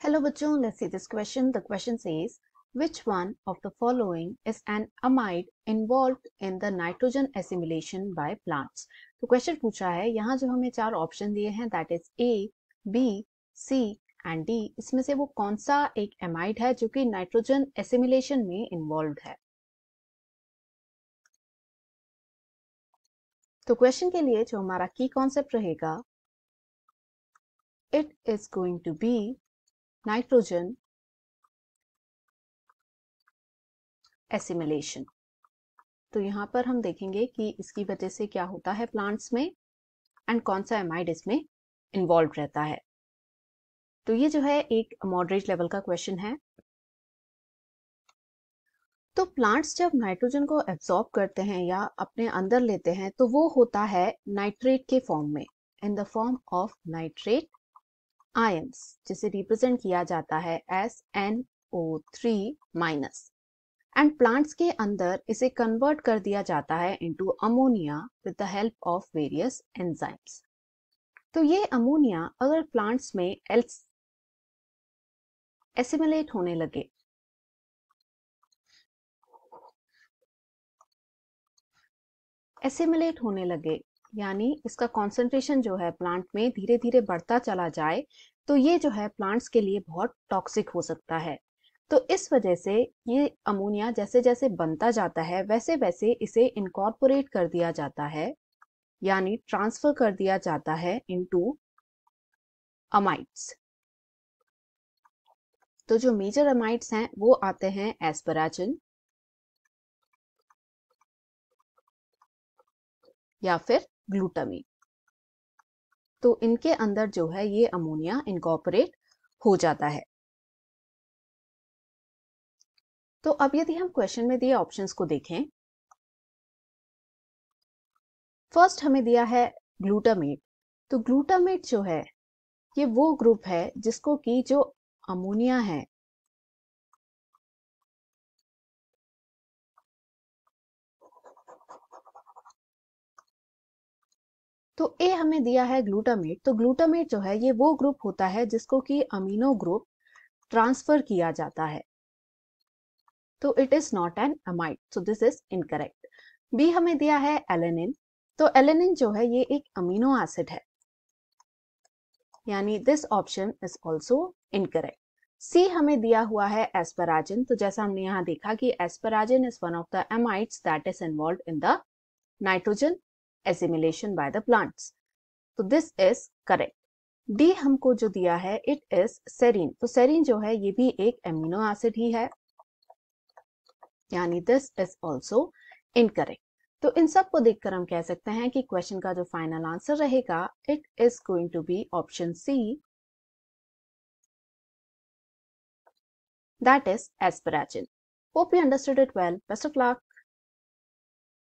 Hello बच्चों, let's see this question. The question says, which one of the following is an amide involved in the nitrogen assimilation by plants? तो question पूछा है, यहाँ जो हमें चार ऑप्शन दिए हैं that is A, B, C and D, इसमें से वो कौन सा एक एमाइड है जो कि नाइट्रोजन एसिमिलेशन में इन्वॉल्व है। तो क्वेश्चन के लिए जो हमारा की कॉन्सेप्ट रहेगा, it is going to be nitrogen assimilation. तो यहाँ पर हम देखेंगे कि इसकी वजह से क्या होता है प्लांट्स में एंड कौन सा एमाइड इसमें इन्वॉल्व रहता है। तो ये जो है एक मॉडरेट लेवल का क्वेश्चन है। तो प्लांट्स जब नाइट्रोजन को एब्जॉर्ब करते हैं या अपने अंदर लेते हैं तो वो होता है नाइट्रेट के फॉर्म में, in the form of nitrate ions, जिसे रिप्रेजेंट किया जाता है S NO3 minus. And plants के अंदर इसे कन्वर्ट कर दिया जाता है into ammonia with the help of various enzymes. तो ये अमोनिया अगर प्लांट्स में एसिमिलेट होने लगे, यानी इसका कॉन्सेंट्रेशन जो है प्लांट में धीरे धीरे बढ़ता चला जाए, तो ये जो है प्लांट्स के लिए बहुत टॉक्सिक हो सकता है। तो इस वजह से ये अमोनिया जैसे जैसे बनता जाता है वैसे वैसे इसे इनकॉर्पोरेट कर दिया जाता है, यानी ट्रांसफर कर दिया जाता है इनटू अमाइड्स। तो जो मेजर अमाइड्स हैं वो आते हैं एस्पराजिन या फिर ग्लूटामीन। तो इनके अंदर जो है ये अमोनिया इनकॉर्पोरेट हो जाता है। तो अब यदि हम क्वेश्चन में दिए ऑप्शंस को देखें, फर्स्ट हमें दिया है ग्लूटामेट। तो ग्लूटामेट जो है ये वो ग्रुप है जिसको कि जो अमोनिया है तो ए हमें दिया है ग्लूटामेट। तो ग्लूटामेट जो है ये वो ग्रुप होता है जिसको कि अमीनो ग्रुप ट्रांसफर किया जाता है। तो it is not an amide, so this is incorrect. B हमें दिया है एलेनिन। तो एलेनिन जो है ये एक अमीनो एसिड है, यानी this option is also incorrect. C हमें दिया हुआ है एस्पराजिन। तो जैसा हमने यहाँ देखा कि एस्पराजिन is one of the amides that is involve in the nitrogen assimilation by the plants. तो दिस इज करेक्ट। डी हमको जो दिया है इट इज सेरीन। तो सेरीन जो है ये भी एक एमिनो एसिड ही है, यानी दिस इज ऑल्सो इनकरेक्ट। तो इन सब को देखकर हम कह सकते हैं कि क्वेश्चन का जो फाइनल आंसर रहेगा it is going to be option C, that is asparagine. Hope you understood it well. Best of luck.